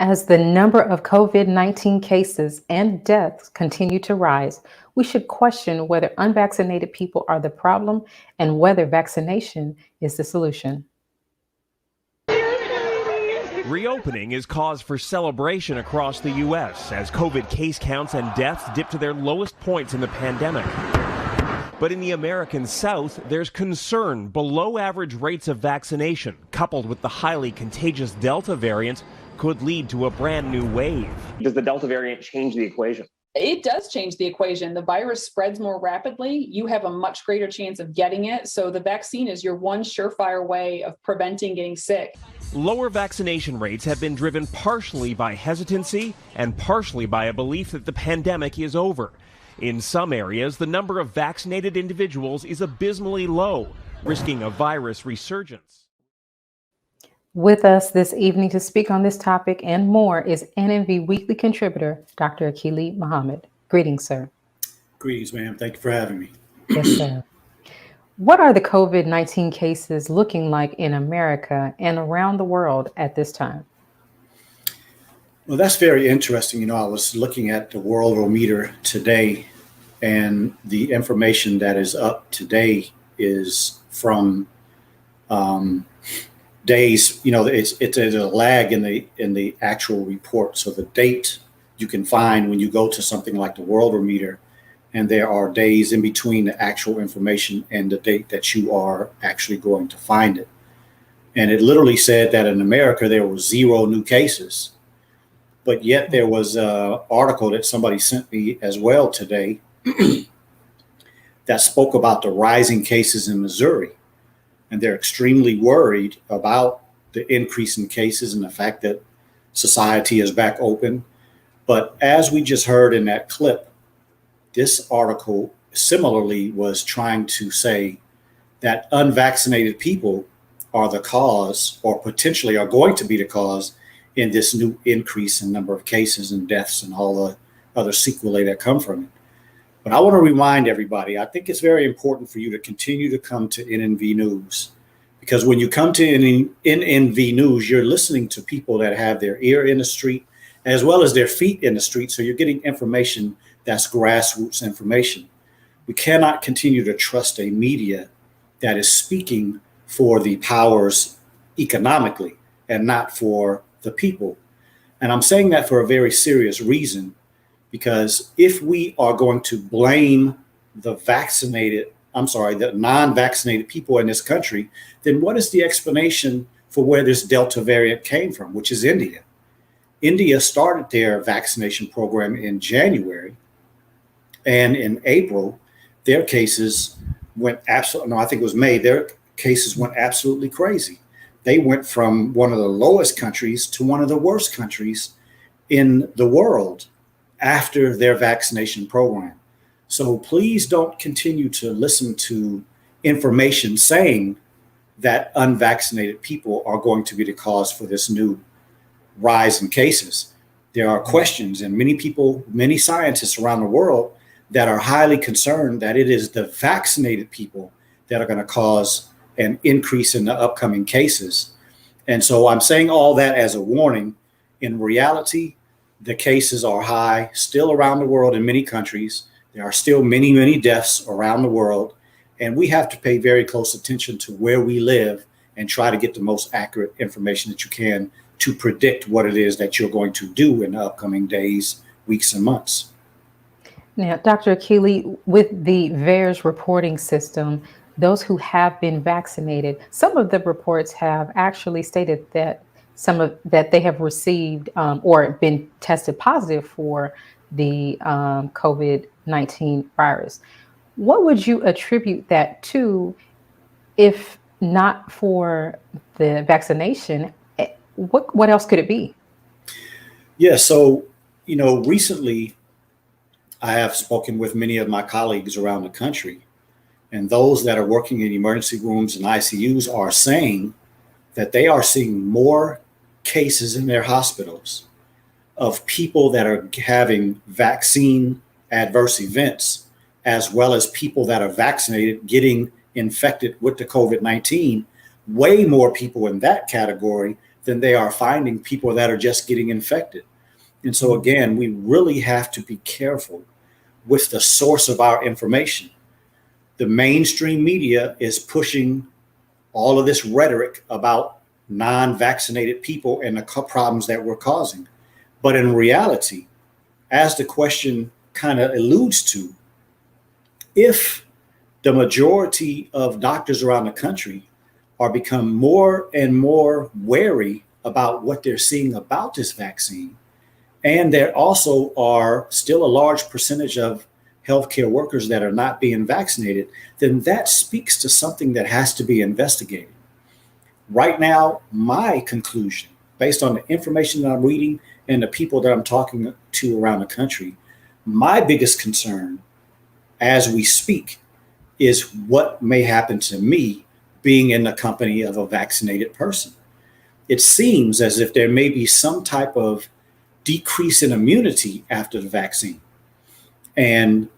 As the number of COVID-19 cases and deaths continue to rise, we should question whether unvaccinated people are the problem and whether vaccination is the solution. Reopening is cause for celebration across the U.S. as COVID case counts and deaths dip to their lowest points in the pandemic. But in the American South, there's concern below average rates of vaccination, coupled with the highly contagious Delta variant, could lead to a brand new wave. Does the Delta variant change the equation? It does change the equation. The virus spreads more rapidly. You have a much greater chance of getting it. So the vaccine is your one surefire way of preventing getting sick. Lower vaccination rates have been driven partially by hesitancy and partially by a belief that the pandemic is over. In some areas, the number of vaccinated individuals is abysmally low, risking a virus resurgence. With us this evening to speak on this topic and more is NNV Weekly contributor, Dr. Akili Muhammad. Greetings, sir. Greetings, ma'am. Thank you for having me. Yes, sir. What are the COVID-19 cases looking like in America and around the world at this time? Well, that's very interesting. You know, I was looking at the Worldometer today, and the information that is up today is from days. You know, it's a lag in the actual report. So the date you can find when you go to something like the Worldometer, and there are days in between the actual information and the date that you are actually going to find it. And it literally said that in America there were 0 new cases, but yet there was an article that somebody sent me as well today that spoke about the rising cases in Missouri. And they're extremely worried about the increase in cases and the fact that society is back open. But as we just heard in that clip, this article similarly was trying to say that unvaccinated people are the cause, or potentially are going to be the cause, in this new increase in number of cases and deaths and all the other sequelae that come from it. But I want to remind everybody, I think it's very important for you to continue to come to NNV News, because when you come to NNV News, you're listening to people that have their ear in the street as well as their feet in the street. So you're getting information that's grassroots information. We cannot continue to trust a media that is speaking for the powers economically and not for the people. And I'm saying that for a very serious reason, because if we are going to blame the non-vaccinated people in this country, then what is the explanation for where this Delta variant came from, which is India? India started their vaccination program in January, and in April, their cases went their cases went absolutely crazy. They went from one of the lowest countries to one of the worst countries in the world after their vaccination program. So please don't continue to listen to information saying that unvaccinated people are going to be the cause for this new rise in cases. There are questions, and many scientists around the world that are highly concerned that it is the vaccinated people that are going to cause an increase in the upcoming cases. And so I'm saying all that as a warning. In reality, the cases are high still around the world in many countries. There are still many, many deaths around the world. And we have to pay very close attention to where we live and try to get the most accurate information that you can to predict what it is that you're going to do in the upcoming days, weeks, and months. Now, Dr. Akili, with the VAERS reporting system, those who have been vaccinated, some of the reports have actually stated that that they have received or been tested positive for the COVID-19 virus. What would you attribute that to, if not for the vaccination? What else could it be? Yeah, so, recently I have spoken with many of my colleagues around the country, and those that are working in emergency rooms and ICUs are saying that they are seeing more cases in their hospitals of people that are having vaccine adverse events, as well as people that are vaccinated getting infected with the COVID-19, way more people in that category than they are finding people that are just getting infected. And so again, we really have to be careful with the source of our information. The mainstream media is pushing all of this rhetoric about non-vaccinated people and the problems that we're causing. But in reality, as the question kind of alludes to, if the majority of doctors around the country are become more and more wary about what they're seeing about this vaccine, and there also are still a large percentage of healthcare workers that are not being vaccinated, then that speaks to something that has to be investigated. Right now, my conclusion, based on the information that I'm reading and the people that I'm talking to around the country, my biggest concern as we speak is what may happen to me being in the company of a vaccinated person. It seems as if there may be some type of decrease in immunity after the vaccine. And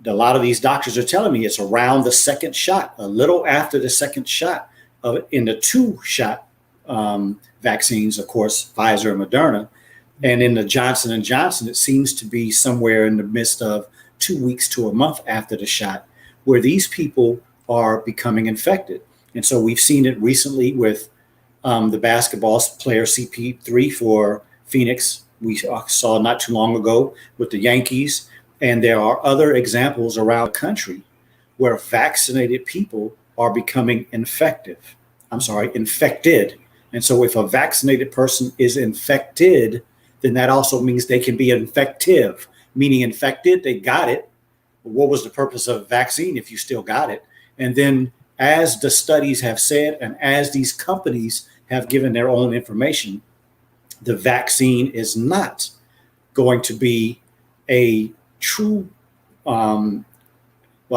a lot of these doctors are telling me it's around the second shot, a little after the second shot in the 2-shot vaccines, of course, Pfizer and Moderna. And in the Johnson & Johnson, it seems to be somewhere in the midst of 2 weeks to a month after the shot, where these people are becoming infected. And so we've seen it recently with the basketball player CP3 for Phoenix. We saw not too long ago with the Yankees. And there are other examples around the country where vaccinated people are becoming infected. And so if a vaccinated person is infected, then that also means they can be infective, meaning infected, they got it. What was the purpose of a vaccine if you still got it? And then as the studies have said, and as these companies have given their own information, the vaccine is not going to be a true, I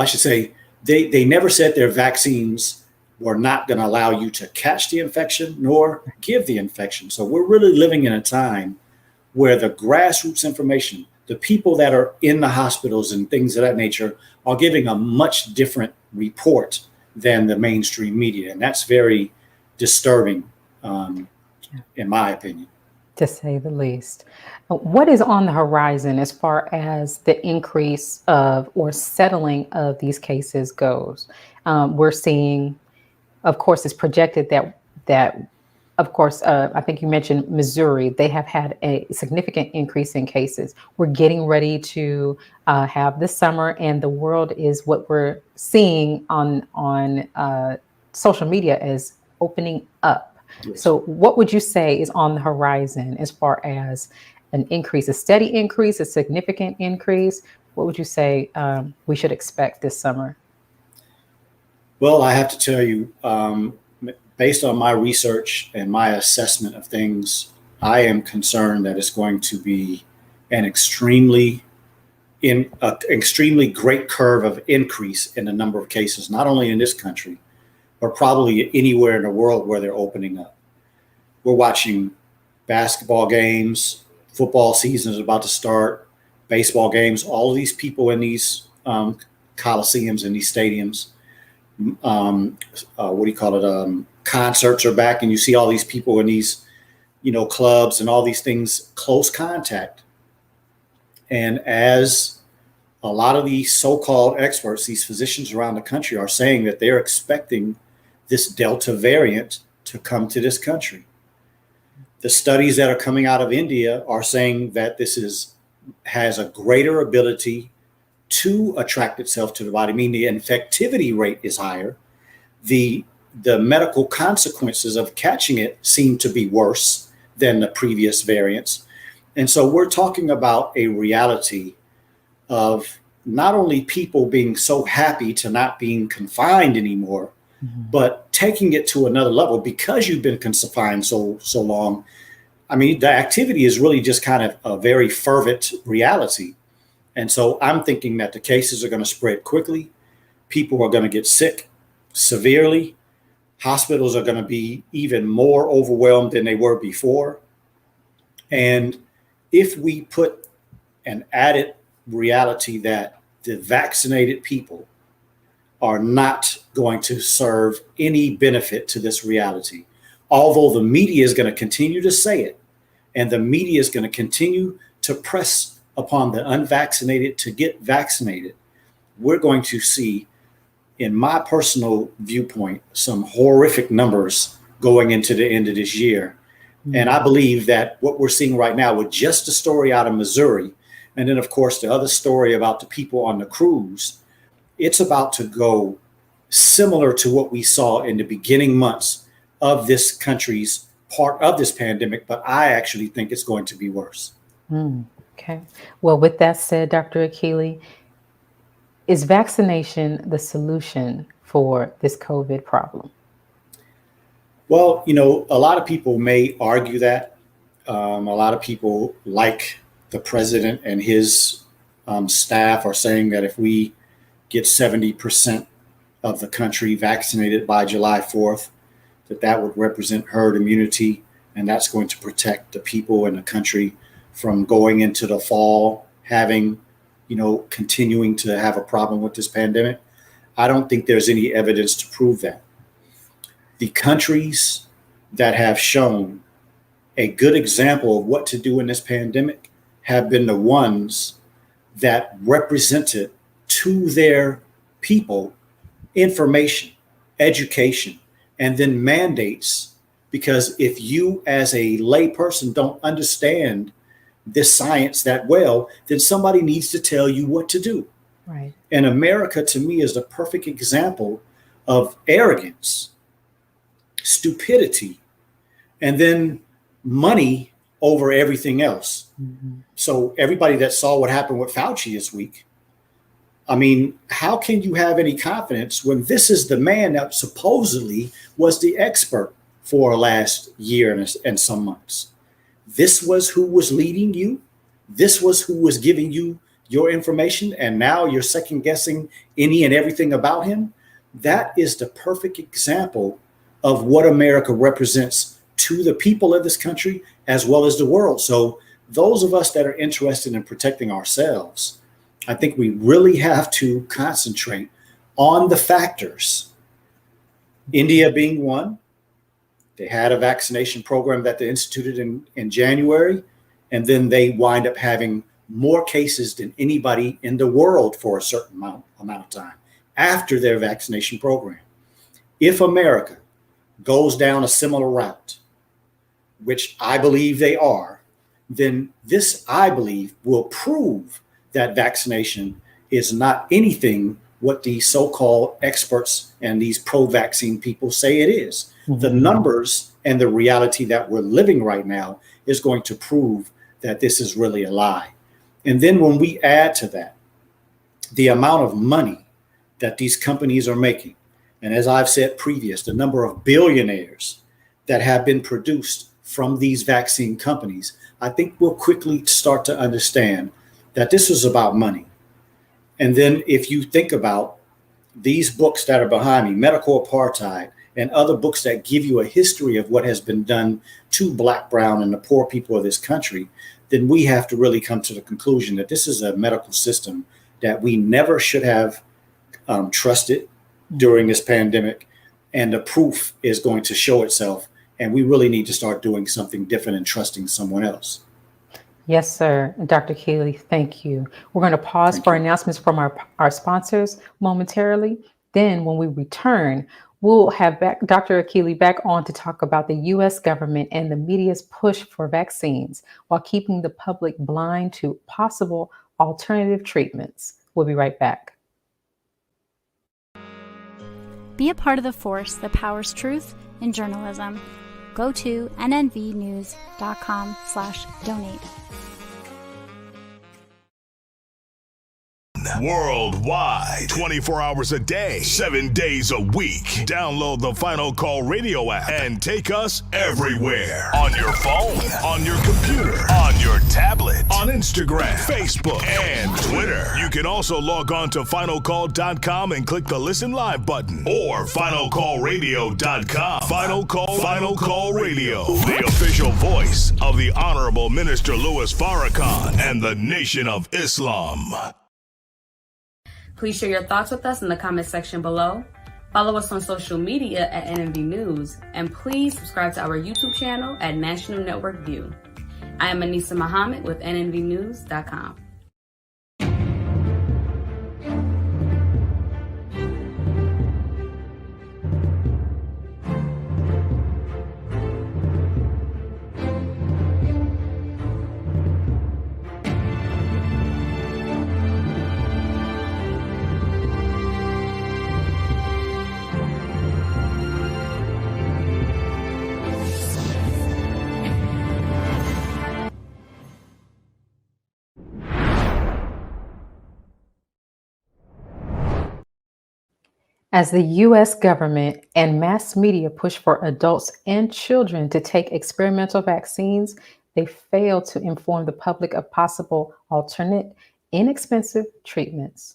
should say, they never said their vaccines were not going to allow you to catch the infection nor give the infection. So we're really living in a time where the grassroots information, the people that are in the hospitals and things of that nature are giving a much different report than the mainstream media. And that's very disturbing, in my opinion. To say the least. What is on the horizon as far as the increase of or settling of these cases goes? We're seeing, of course, it's projected that of course, I think you mentioned Missouri. They have had a significant increase in cases. We're getting ready to have the summer, and the world is what we're seeing on social media as opening up. Yes. So what would you say is on the horizon as far as an increase, a steady increase, a significant increase? What would you say we should expect this summer? Well, I have to tell you, based on my research and my assessment of things, I am concerned that it's going to be an extremely great curve of increase in the number of cases, not only in this country, but probably anywhere in the world where they're opening up. We're watching basketball games, football season is about to start, baseball games, all of these people in these coliseums and these stadiums, concerts are back, and you see all these people in these, clubs and all these things, close contact. And as a lot of these so-called experts, these physicians around the country are saying that they're expecting this Delta variant to come to this country. The studies that are coming out of India are saying that this has a greater ability to attract itself to the body, meaning the infectivity rate is higher. The medical consequences of catching it seem to be worse than the previous variants. And so we're talking about a reality of not only people being so happy to not being confined anymore, but taking it to another level because you've been confined so long. I mean, the activity is really just kind of a very fervent reality. And so I'm thinking that the cases are going to spread quickly. People are going to get sick severely. Hospitals are going to be even more overwhelmed than they were before. And if we put an added reality that the vaccinated people are not going to serve any benefit to this reality, although the media is going to continue to say it, and the media is going to continue to press upon the unvaccinated to get vaccinated, we're going to see, in my personal viewpoint, some horrific numbers going into the end of this year. And I believe that what we're seeing right now with just the story out of Missouri, and then, of course, the other story about the people on the cruise, it's about to go similar to what we saw in the beginning months of this country's part of this pandemic, but I actually think it's going to be worse. Okay. Well, with that said, Dr. Akili, is vaccination the solution for this COVID problem? Well, you know, a lot of people may argue that. A lot of people, like the president and his staff, are saying that if we get 70% of the country vaccinated by July 4th, that would represent herd immunity, and that's going to protect the people in the country from going into the fall having, you know, continuing to have a problem with this pandemic. I don't think there's any evidence to prove that. The countries that have shown a good example of what to do in this pandemic have been the ones that represented to their people information, education, and then mandates. Because if you as a layperson don't understand this science that well, then somebody needs to tell you what to do. Right. And America, to me, is the perfect example of arrogance, stupidity, and then money over everything else. So everybody that saw what happened with Fauci this week, I mean, how can you have any confidence when this is the man that supposedly was the expert for last year and some months? This was who was leading you. This was who was giving you your information. And now you're second guessing any and everything about him. That is the perfect example of what America represents to the people of this country as well as the world. So those of us that are interested in protecting ourselves, I think we really have to concentrate on the factors. India being one. They had a vaccination program that they instituted in January, and then they wind up having more cases than anybody in the world for a certain amount of time after their vaccination program. If America goes down a similar route, which I believe they are, then this, I believe, will prove that vaccination is not anything what the so-called experts and these pro-vaccine people say it is. The numbers and the reality that we're living right now is going to prove that this is really a lie. And then when we add to that the amount of money that these companies are making, and as I've said previous, the number of billionaires that have been produced from these vaccine companies, I think we'll quickly start to understand that this is about money. And then if you think about these books that are behind me, Medical Apartheid, and other books that give you a history of what has been done to Black, brown, and the poor people of this country, then we have to really come to the conclusion that this is a medical system that we never should have trusted during this pandemic. And the proof is going to show itself. And we really need to start doing something different and trusting someone else. Yes, sir. Dr. Akili, thank you. We're going to pause for announcements from our sponsors momentarily. Then when we return, we'll have Dr. Akili back on to talk about the U.S. government and the media's push for vaccines while keeping the public blind to possible alternative treatments. We'll be right back. Be a part of the force that powers truth in journalism. Go to nnvnews.com/donate. Worldwide, 24 hours a day, 7 days a week. Download the Final Call Radio app and take us everywhere. On your phone, on your computer, on your tablet, on Instagram, Facebook, and Twitter. You can also log on to finalcall.com and click the Listen Live button or finalcallradio.com. Final Call Radio, the official voice of the Honorable Minister Louis Farrakhan and the Nation of Islam. Please share your thoughts with us in the comment section below. Follow us on social media at NNV News, and please subscribe to our YouTube channel at National Network View. I am Anissa Muhammad with NNVnews.com. As the U.S. government and mass media push for adults and children to take experimental vaccines, they fail to inform the public of possible alternate, inexpensive treatments.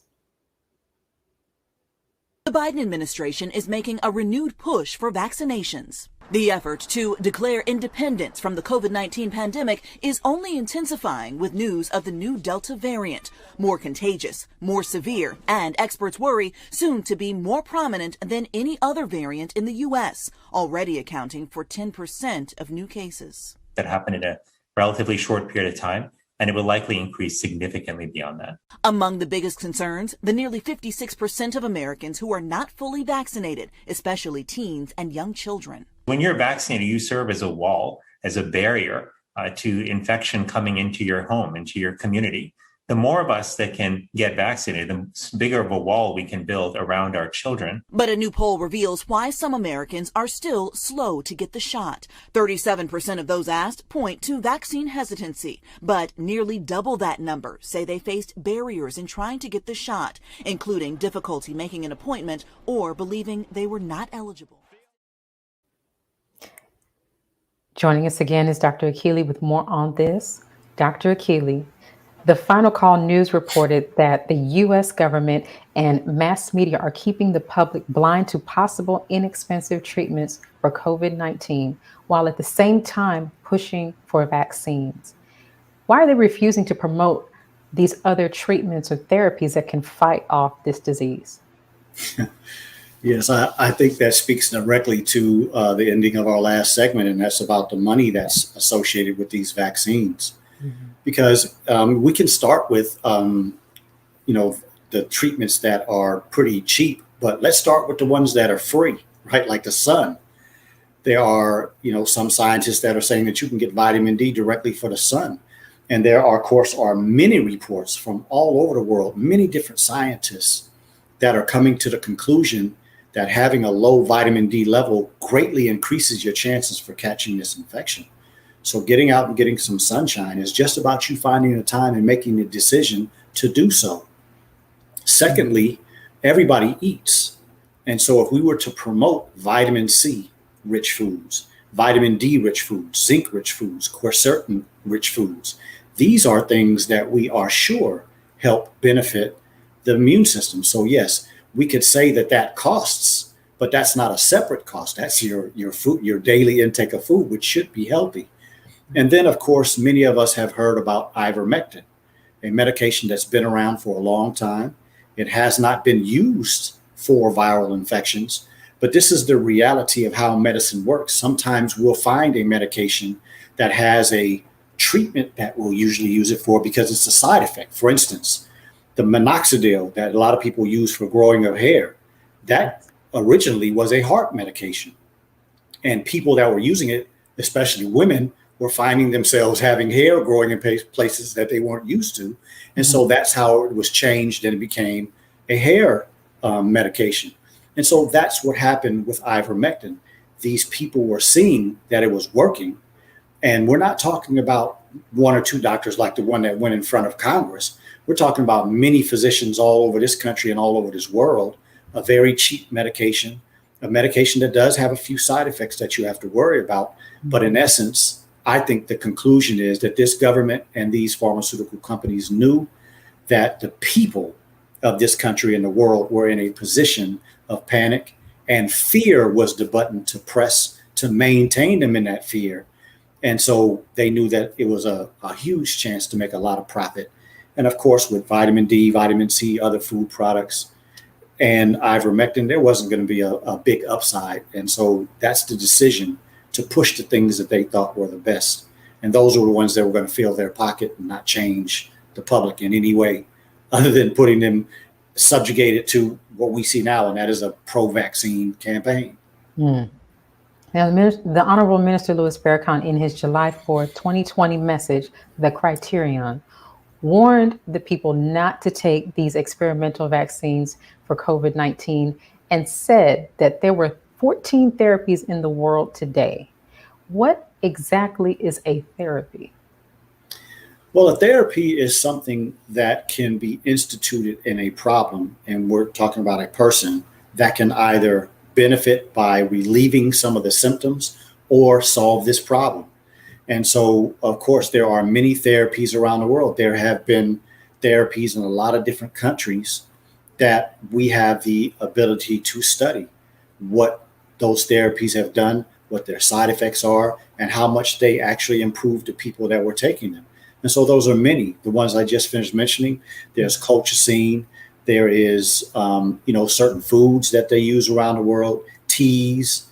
The Biden administration is making a renewed push for vaccinations. The effort to declare independence from the COVID-19 pandemic is only intensifying with news of the new Delta variant, more contagious, more severe, and experts worry soon to be more prominent than any other variant in the U.S., already accounting for 10% of new cases. That happened in a relatively short period of time, and it will likely increase significantly beyond that. Among the biggest concerns, the nearly 56% of Americans who are not fully vaccinated, especially teens and young children. When you're vaccinated, you serve as a wall, as a barrier to infection coming into your home, into your community. The more of us that can get vaccinated, the bigger of a wall we can build around our children. But a new poll reveals why some Americans are still slow to get the shot. 37% of those asked point to vaccine hesitancy, but nearly double that number say they faced barriers in trying to get the shot, including difficulty making an appointment or believing they were not eligible. Joining us again is Dr. Akili with more on this. Dr. Akili, the Final Call News reported that the U.S. government and mass media are keeping the public blind to possible inexpensive treatments for COVID-19, while at the same time pushing for vaccines. Why are they refusing to promote these other treatments or therapies that can fight off this disease? Yes, I think that speaks directly to the ending of our last segment, and that's about the money that's associated with these vaccines. Mm-hmm. Because we can start with, the treatments that are pretty cheap, but let's start with the ones that are free, right? Like the sun. There are, some scientists that are saying that you can get vitamin D directly for the sun. And there are, of course, many reports from all over the world, many different scientists that are coming to the conclusion that having a low vitamin D level greatly increases your chances for catching this infection. So getting out and getting some sunshine is just about you finding the time and making the decision to do so. Secondly, everybody eats. And so if we were to promote vitamin C rich foods, vitamin D rich foods, zinc rich foods, quercetin rich foods, these are things that we are sure help benefit the immune system. So yes, we could say that costs, but that's not a separate cost. That's your food, your daily intake of food, which should be healthy. And then, of course, many of us have heard about ivermectin, a medication that's been around for a long time. It has not been used for viral infections, but this is the reality of how medicine works. Sometimes we'll find a medication that has a treatment that we'll usually use it for because it's a side effect. For instance, the minoxidil that a lot of people use for growing of hair, that originally was a heart medication. And people that were using it, especially women, were finding themselves having hair growing in places that they weren't used to. And so that's how it was changed and it became a hair medication. And so that's what happened with ivermectin. These people were seeing that it was working. And we're not talking about one or two doctors like the one that went in front of Congress. We're talking about many physicians all over this country and all over this world, a very cheap medication, a medication that does have a few side effects that you have to worry about. But in essence, I think the conclusion is that this government and these pharmaceutical companies knew that the people of this country and the world were in a position of panic, and fear was the button to press to maintain them in that fear. And so they knew that it was a huge chance to make a lot of profit. And of course, with vitamin D, vitamin C, other food products, and ivermectin, there wasn't going to be a big upside. And so that's the decision to push the things that they thought were the best. And those were the ones that were going to fill their pocket and not change the public in any way, other than putting them subjugated to what we see now, and that is a pro-vaccine campaign. Now, the Honorable Minister Louis Farrakhan, in his July 4, 2020 message, The Criterion, warned the people not to take these experimental vaccines for COVID-19 and said that there were 14 therapies in the world today. What exactly is a therapy? Well, a therapy is something that can be instituted in a problem, and we're talking about a person that can either benefit by relieving some of the symptoms or solve this problem. And so, of course, there are many therapies around the world. There have been therapies in a lot of different countries that we have the ability to study what those therapies have done, what their side effects are, and how much they actually improve the people that were taking them. And so those are many. The ones I just finished mentioning, there's colchicine, there is, certain foods that they use around the world, teas.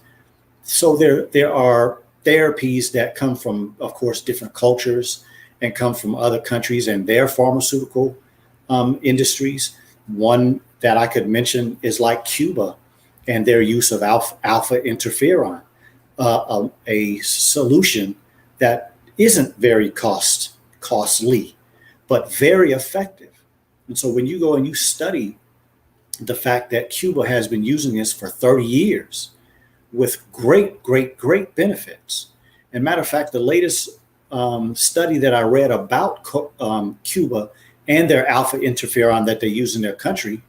So there are therapies that come from, of course, different cultures and come from other countries and their pharmaceutical industries. One that I could mention is like Cuba and their use of alpha interferon, a solution that isn't very costly, but very effective. And so when you go and you study the fact that Cuba has been using this for 30 years with great benefits. And matter of fact, the latest study that I read about Cuba and their alpha interferon that they use in their country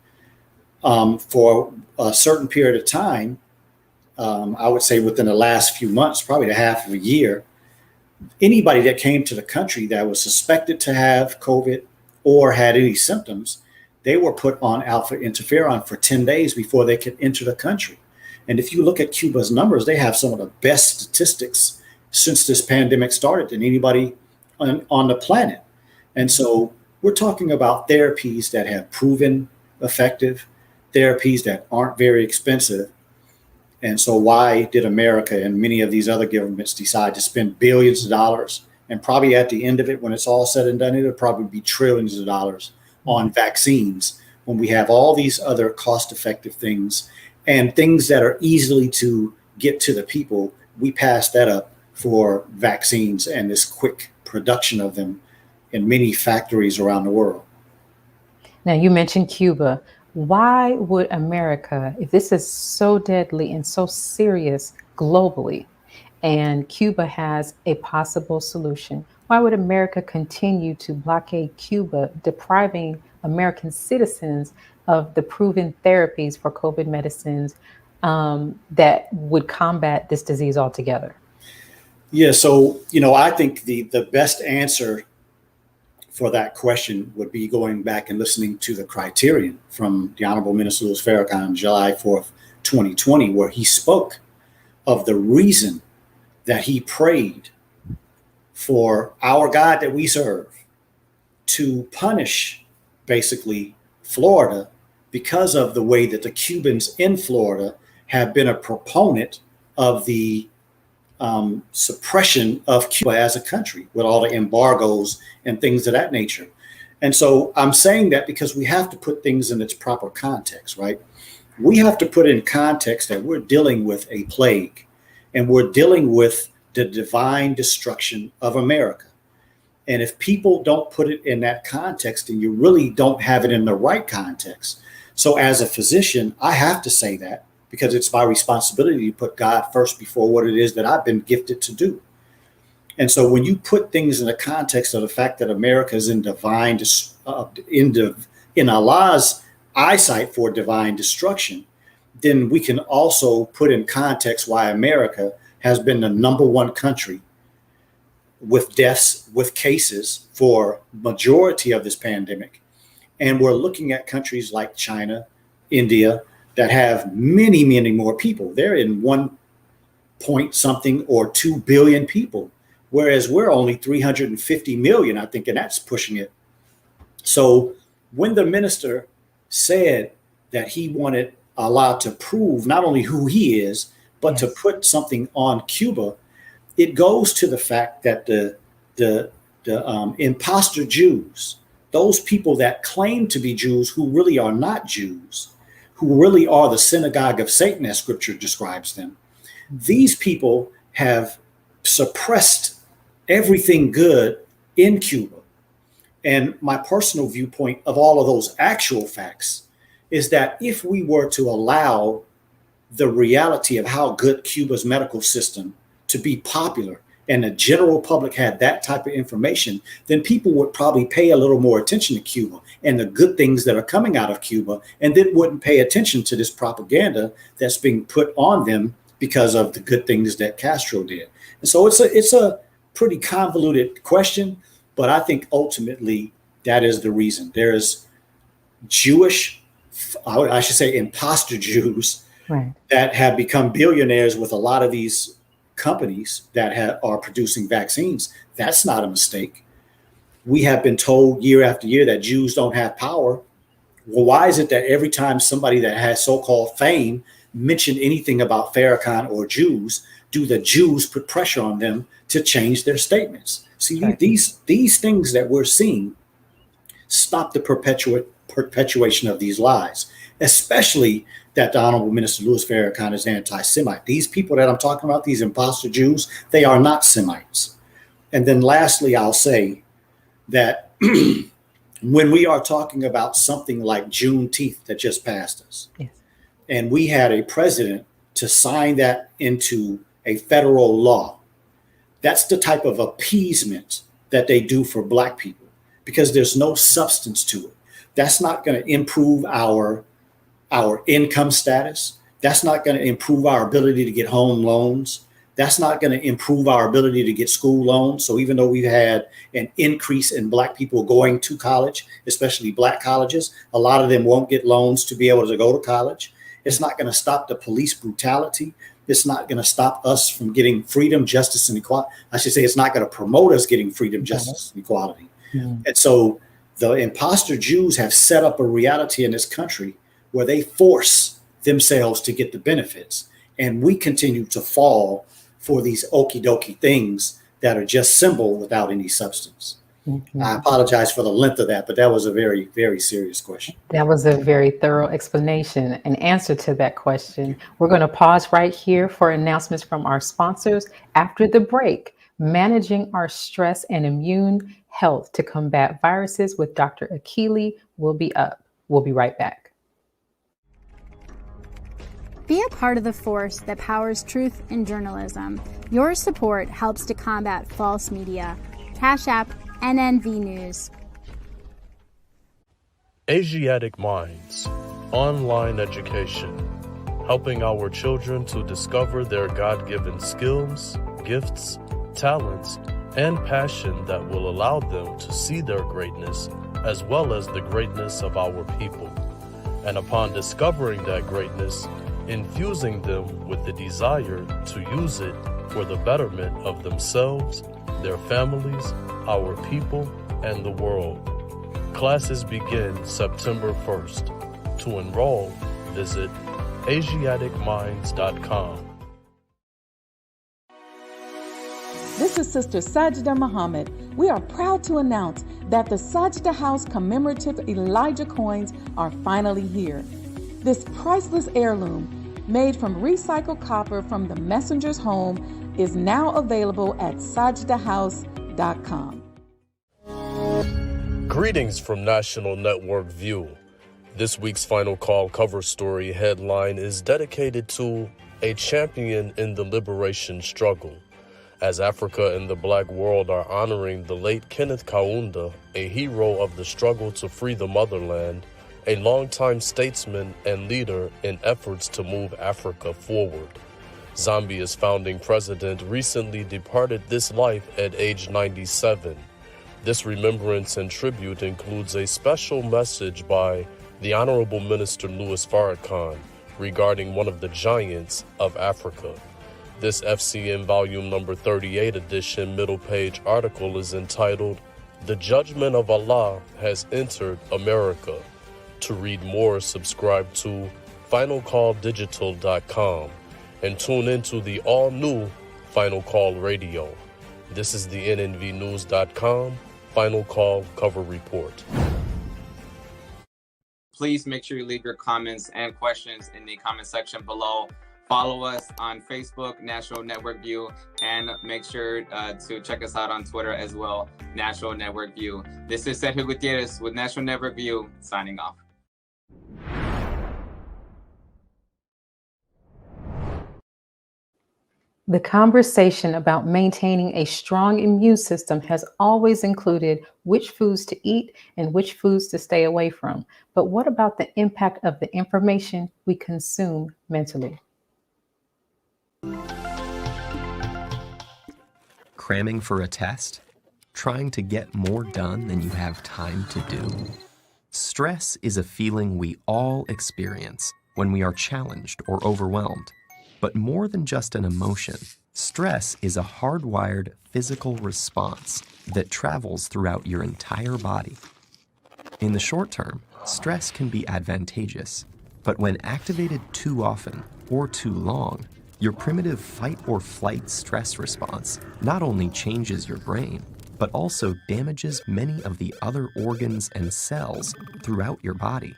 for a certain period of time, I would say within the last few months, probably the half of a year, anybody that came to the country that was suspected to have COVID or had any symptoms, they were put on alpha interferon for 10 days before they could enter the country. And if you look at Cuba's numbers, they have some of the best statistics since this pandemic started than anybody on the planet. And so we're talking about therapies that have proven effective, therapies that aren't very expensive. And so why did America and many of these other governments decide to spend billions of dollars? And probably at the end of it, when it's all said and done, it'll probably be trillions of dollars on vaccines when we have all these other cost-effective things and things that are easily to get to the people. We pass that up for vaccines and this quick production of them in many factories around the world. Now, you mentioned Cuba. Why would America, if this is so deadly and so serious globally, and Cuba has a possible solution, why would America continue to blockade Cuba, depriving American citizens of the proven therapies for COVID medicines that would combat this disease altogether? Yeah, so, I think the best answer for that question would be going back and listening to the criterion from the Honorable Minister Louis Farrakhan on July 4th, 2020, where he spoke of the reason that he prayed for our God that we serve to punish basically Florida because of the way that the Cubans in Florida have been a proponent of the suppression of Cuba as a country with all the embargoes and things of that nature. And so I'm saying that because we have to put things in its proper context, right? We have to put in context that we're dealing with a plague and we're dealing with the divine destruction of America. And if people don't put it in that context, then you really don't have it in the right context. So as a physician, I have to say that, because it's my responsibility to put God first before what it is that I've been gifted to do. And so when you put things in the context of the fact that America is in divine, in Allah's eyesight for divine destruction, then we can also put in context why America has been the number one country with deaths, with cases for majority of this pandemic. And we're looking at countries like China, India, that have many, many more people. They're in 1 point something or 2 billion people, whereas we're only 350 million, I think, and that's pushing it. So when the minister said that he wanted Allah to prove not only who he is, but to put something on Cuba, it goes to the fact that the imposter Jews, those people that claim to be Jews who really are not Jews, who really are the synagogue of Satan, as scripture describes them, these people have suppressed everything good in Cuba. And my personal viewpoint of all of those actual facts is that if we were to allow the reality of how good Cuba's medical system to be popular and the general public had that type of information, then people would probably pay a little more attention to Cuba and the good things that are coming out of Cuba, and then wouldn't pay attention to this propaganda that's being put on them because of the good things that Castro did. And so it's a pretty convoluted question, but I think ultimately that is the reason. There's Jewish, I should say imposter Jews, right, that have become billionaires with a lot of these companies that are producing vaccines. That's not a mistake. We have been told year after year that Jews don't have power. Well, why is it that every time somebody that has so-called fame mention anything about Farrakhan or Jews, do the Jews put pressure on them to change their statements? See, right, these things that we're seeing stop the perpetuation of these lies, especially that the Honorable Minister Louis Farrakhan is anti-Semite. These people that I'm talking about, these imposter Jews, they are not Semites. And then lastly, I'll say that when we are talking about something like Juneteenth that just passed us, yes, and we had a president to sign that into a federal law, that's the type of appeasement that they do for Black people, because there's no substance to it. That's not going to improve our income status. That's not going to improve our ability to get home loans. That's not going to improve our ability to get school loans. So even though we've had an increase in Black people going to college, especially Black colleges, a lot of them won't get loans to be able to go to college. It's not going to stop the police brutality. It's not going to stop us from getting freedom, justice, and equality. I should say it's not going to promote us getting freedom, justice, and equality. Mm-hmm. And so the imposter Jews have set up a reality in this country where they force themselves to get the benefits. And we continue to fall for these okie dokie things that are just symbol without any substance. Mm-hmm. I apologize for the length of that, but that was a very, very serious question. That was a very thorough explanation and answer to that question. We're going to pause right here for announcements from our sponsors. After the break, managing our stress and immune health to combat viruses with Dr. Akili will be up. We'll be right back. Be a part of the force that powers truth in journalism. Your support helps to combat false media. Cash App NNV News. Asiatic Minds, online education, helping our children to discover their God-given skills, gifts, talents, and passion that will allow them to see their greatness as well as the greatness of our people. And upon discovering that greatness, infusing them with the desire to use it for the betterment of themselves, their families, our people, and the world. Classes begin September 1st. To enroll, visit AsiaticMinds.com. This is Sister Sajda Muhammad. We are proud to announce that the Sajda House commemorative Elijah coins are finally here. This priceless heirloom, made from recycled copper from the messenger's home, is now available at sajdahouse.com. Greetings from National Network View. This week's Final Call cover story headline is dedicated to a champion in the liberation struggle. As Africa and the Black world are honoring the late Kenneth Kaunda, a hero of the struggle to free the motherland, a longtime statesman and leader in efforts to move Africa forward. Zambia's founding president recently departed this life at age 97. This remembrance and tribute includes a special message by the Honorable Minister Louis Farrakhan regarding one of the giants of Africa. This FCN Volume Number 38 edition middle page article is entitled, "The Judgment of Allah Has Entered America." To read more, subscribe to finalcalldigital.com and tune into the all-new Final Call Radio. This is the nnvnews.com Final Call Cover Report. Please make sure you leave your comments and questions in the comment section below. Follow us on Facebook, National Network View, and make sure to check us out on Twitter as well, National Network View. This is Sergio Gutierrez with National Network View, signing off. The conversation about maintaining a strong immune system has always included which foods to eat and which foods to stay away from. But what about the impact of the information we consume mentally? Cramming for a test? Trying to get more done than you have time to do? Stress is a feeling we all experience when we are challenged or overwhelmed. But more than just an emotion, stress is a hardwired physical response that travels throughout your entire body. In the short term, stress can be advantageous, but when activated too often or too long, your primitive fight or flight stress response not only changes your brain, but also damages many of the other organs and cells throughout your body.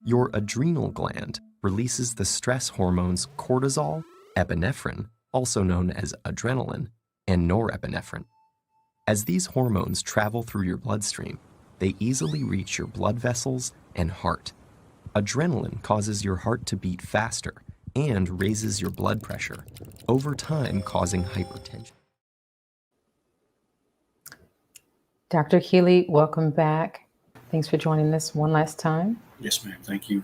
Your adrenal gland releases the stress hormones cortisol, epinephrine, also known as adrenaline, and norepinephrine. As these hormones travel through your bloodstream, they easily reach your blood vessels and heart. Adrenaline causes your heart to beat faster and raises your blood pressure, over time causing hypertension. Dr. Akili, welcome back. Thanks for joining us one last time. Yes, ma'am. Thank you.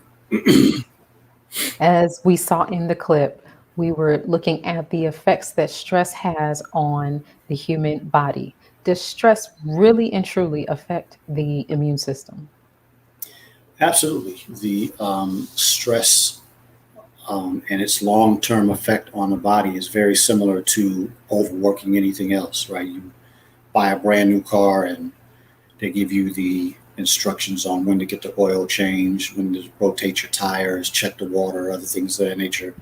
As we saw in the clip, we were looking at the effects that stress has on the human body. Does stress really and truly affect the immune system? Absolutely. The stress and its long-term effect on the body is very similar to overworking anything else, right? You buy a brand new car and they give you the instructions on when to get the oil changed, when to rotate your tires, check the water, other things of that nature.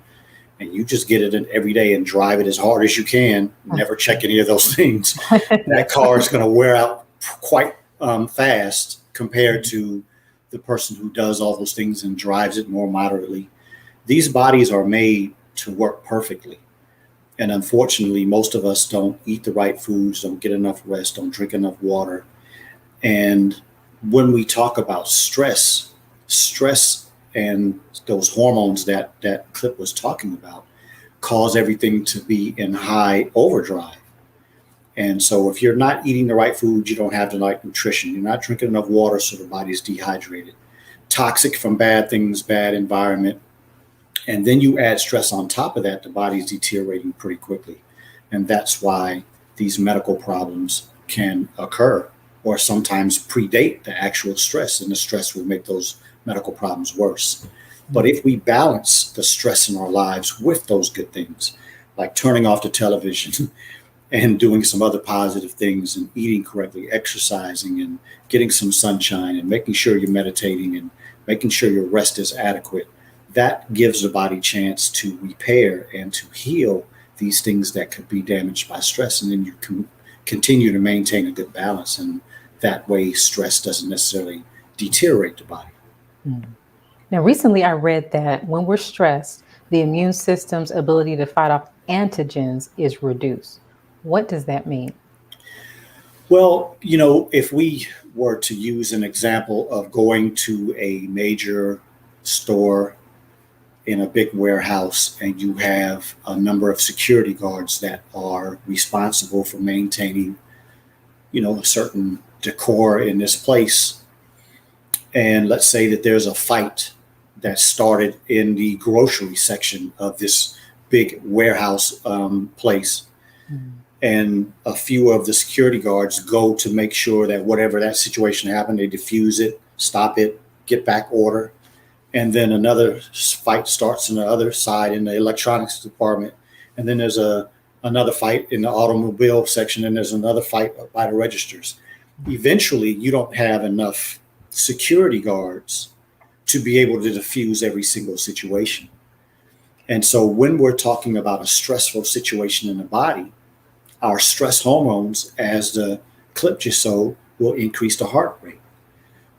And you just get it in every day and drive it as hard as you can, never check any of those things. That car is going to wear out quite fast compared to the person who does all those things and drives it more moderately. These bodies are made to work perfectly. And unfortunately, most of us don't eat the right foods, don't get enough rest, don't drink enough water. And when we talk about stress and those hormones that clip was talking about cause everything to be in high overdrive. And so if you're not eating the right food, you don't have the right nutrition, you're not drinking enough water, so the body is dehydrated, toxic from bad things, bad environment. And then you add stress on top of that, the body's deteriorating pretty quickly. And that's why these medical problems can occur or sometimes predate the actual stress, and the stress will make those medical problems worse. But if we balance the stress in our lives with those good things, like turning off the television and doing some other positive things and eating correctly, exercising and getting some sunshine and making sure you're meditating and making sure your rest is adequate, that gives the body a chance to repair and to heal these things that could be damaged by stress. And then you can continue to maintain a good balance. And that way stress doesn't necessarily deteriorate the body. Now, recently I read that when we're stressed, the immune system's ability to fight off antigens is reduced. What does that mean? Well, you know, if we were to use an example of going to a major store in a big warehouse and you have a number of security guards that are responsible for maintaining, you know, a certain decor in this place. And let's say that there's a fight that started in the grocery section of this big warehouse place. And a few of the security guards go to make sure that whatever that situation happened, they diffuse it, stop it, get back order. And then another fight starts on the other side in the electronics department. And then there's another fight in the automobile section, and there's another fight by the registers. Eventually, you don't have enough security guards to be able to diffuse every single situation. And so when we're talking about a stressful situation in the body, our stress hormones, as the clip just showed, will increase the heart rate,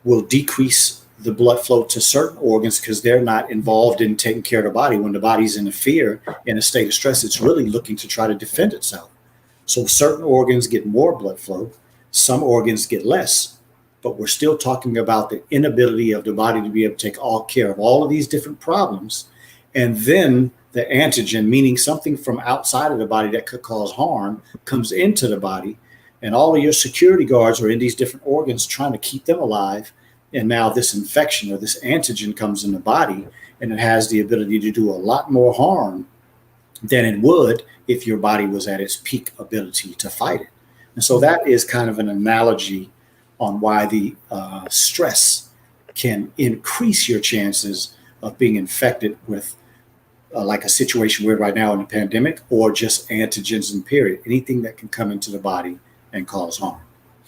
will decrease the blood flow to certain organs because they're not involved in taking care of the body. When the body's in a fear, in a state of stress, it's really looking to try to defend itself. So certain organs get more blood flow, some organs get less, but we're still talking about the inability of the body to be able to take all care of all of these different problems. And then the antigen, meaning something from outside of the body that could cause harm, comes into the body. And all of your security guards are in these different organs trying to keep them alive. And now this infection or this antigen comes in the body, and it has the ability to do a lot more harm than it would if your body was at its peak ability to fight it. And so that is kind of an analogy on why the stress can increase your chances of being infected with like a situation we're right now in a pandemic, or just antigens in period, anything that can come into the body and cause harm.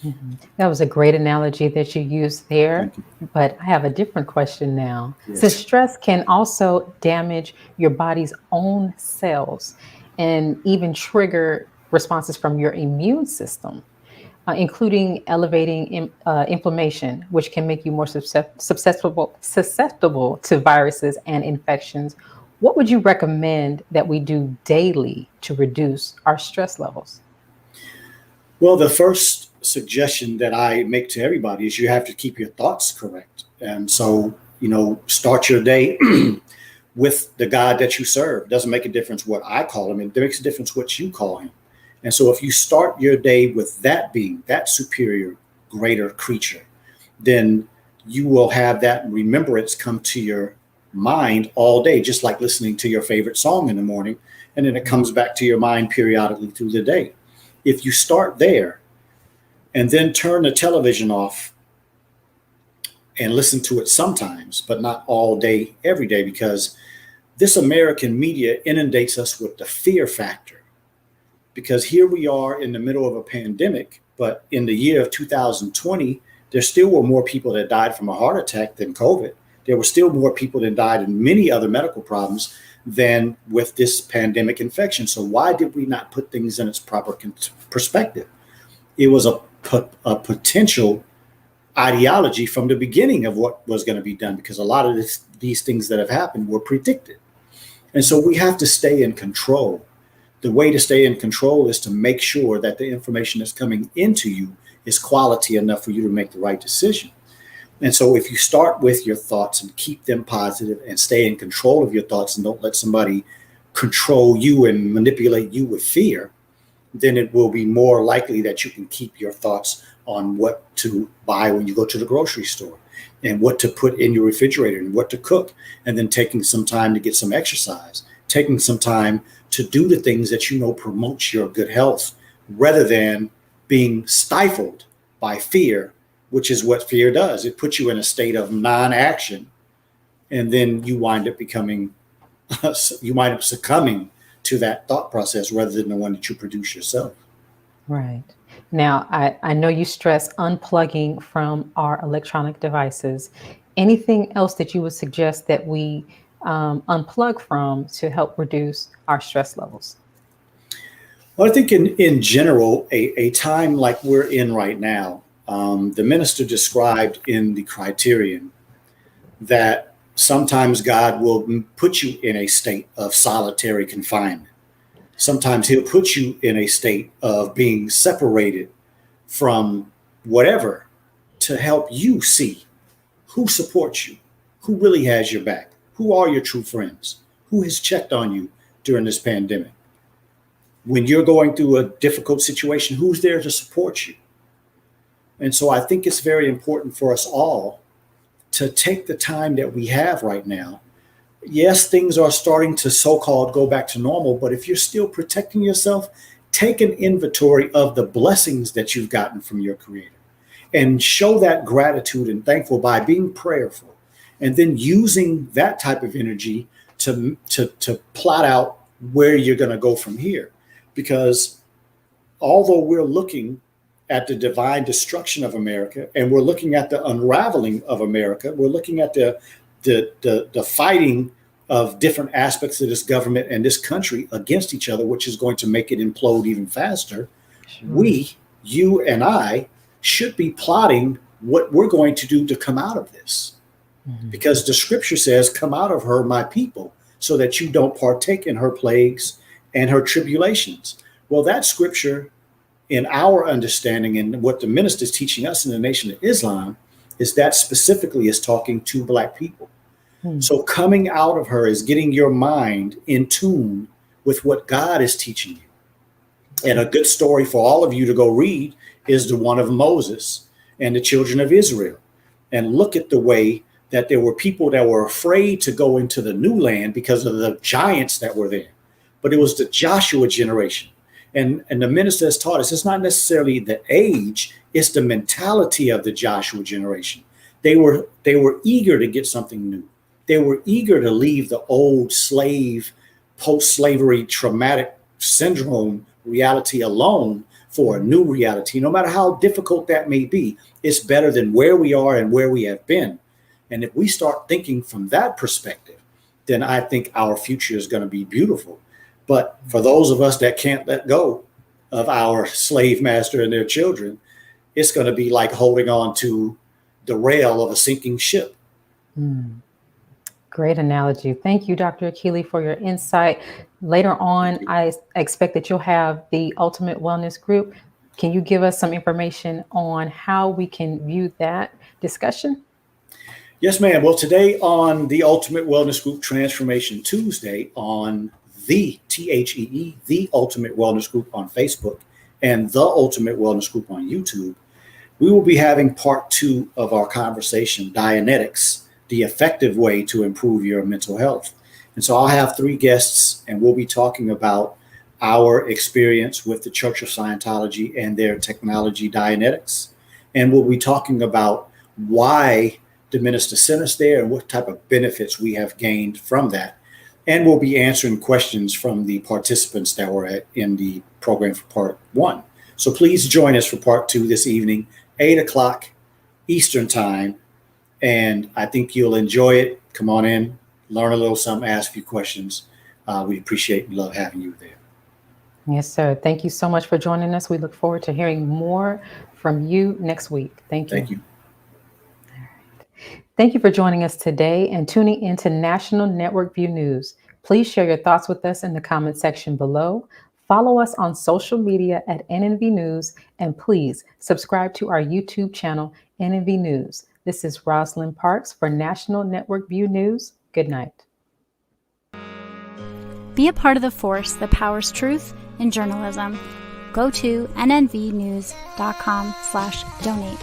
Mhm. That was a great analogy that you used there, but I have a different question now. Yes. So stress can also damage your body's own cells and even trigger responses from your immune system, including elevating inflammation, which can make you more susceptible to viruses and infections. What would you recommend that we do daily to reduce our stress levels? Well, the first suggestion that I make to everybody is you have to keep your thoughts correct. And so, start your day with the God that you serve. Doesn't make a difference what I call him. It makes a difference what you call him. And so if you start your day with that being, that superior, greater creature, then you will have that remembrance come to your mind all day, just like listening to your favorite song in the morning. And then it comes back to your mind periodically through the day. If you start there and then turn the television off and listen to it sometimes, but not all day, every day, because this American media inundates us with the fear factor. Because here we are in the middle of a pandemic, but in the year of 2020, there still were more people that died from a heart attack than COVID. There were still more people that died in many other medical problems than with this pandemic infection. So why did we not put things in its proper perspective? It was a potential ideology from the beginning of what was going to be done, because a lot of these things that have happened were predicted. And so we have to stay in control. The way to stay in control is to make sure that the information that's coming into you is quality enough for you to make the right decision. And so if you start with your thoughts and keep them positive and stay in control of your thoughts and don't let somebody control you and manipulate you with fear, then it will be more likely that you can keep your thoughts on what to buy when you go to the grocery store and what to put in your refrigerator and what to cook, and then taking some time to get some exercise, taking some time to do the things that promotes your good health, rather than being stifled by fear, which is what fear does. It puts you in a state of non-action, and then you wind up succumbing to that thought process rather than the one that you produce yourself. Right. Now, I know you stress unplugging from our electronic devices. Anything else that you would suggest that we unplug from to help reduce our stress levels? Well, I think in general, a time like we're in right now, the minister described in the criterion that sometimes God will put you in a state of solitary confinement. Sometimes he'll put you in a state of being separated from whatever to help you see who supports you, who really has your back, who are your true friends, who has checked on you during this pandemic. When you're going through a difficult situation, who's there to support you? And so I think it's very important for us all to take the time that we have right now. Yes, things are starting to so-called go back to normal, but if you're still protecting yourself, take an inventory of the blessings that you've gotten from your Creator and show that gratitude and thankful by being prayerful, and then using that type of energy to plot out where you're going to go from here. Because although we're looking at the divine destruction of America, and we're looking at the unraveling of America, we're looking at the the fighting of different aspects of this government and this country against each other, which is going to make it implode even faster. Sure. We, you and I, should be plotting what we're going to do to come out of this. Mm-hmm. Because the scripture says, come out of her, my people, so that you don't partake in her plagues and her tribulations. Well, that scripture, in our understanding and what the minister is teaching us in the Nation of Islam, is that specifically is talking to Black people. So coming out of her is getting your mind in tune with what God is teaching you. And a good story for all of you to go read is the one of Moses and the children of Israel. And look at the way that there were people that were afraid to go into the new land because of the giants that were there. But it was the Joshua generation. And the minister has taught us it's not necessarily the age, it's the mentality of the Joshua generation. They were eager to get something new. They were eager to leave the old slave, post-slavery traumatic syndrome reality alone for a new reality. No matter how difficult that may be, it's better than where we are and where we have been. And if we start thinking from that perspective, then I think our future is going to be beautiful. But for those of us that can't let go of our slave master and their children, it's going to be like holding on to the rail of a sinking ship. Great analogy. Thank you, Dr. Akili, for your insight. Later on, I expect that you'll have the Ultimate Wellness Group. Can you give us some information on how we can view that discussion? Yes, ma'am. Well, today on the Ultimate Wellness Group Transformation Tuesday on the THEE, the Ultimate Wellness Group on Facebook and the Ultimate Wellness Group on YouTube, we will be having part 2 of our conversation, Dianetics, the effective way to improve your mental health. And so I'll have 3 guests and we'll be talking about our experience with the Church of Scientology and their technology Dianetics. And we'll be talking about why the minister sent us there and what type of benefits we have gained from that. And we'll be answering questions from the participants that were in the program for part 1. So please join us for part 2 this evening, 8 o'clock Eastern time. And I think you'll enjoy it. Come on in, learn a little something, ask a few questions. We appreciate and love having you there. Yes, sir. Thank you so much for joining us. We look forward to hearing more from you next week. Thank you. Thank you. All right. Thank you for joining us today and tuning into National Network View News. Please share your thoughts with us in the comment section below. Follow us on social media at NNV News, and please subscribe to our YouTube channel, NNV News. This is Rosalind Parks for National Network View News. Good night. Be a part of the force that powers truth in journalism. Go to nnvnews.com/donate.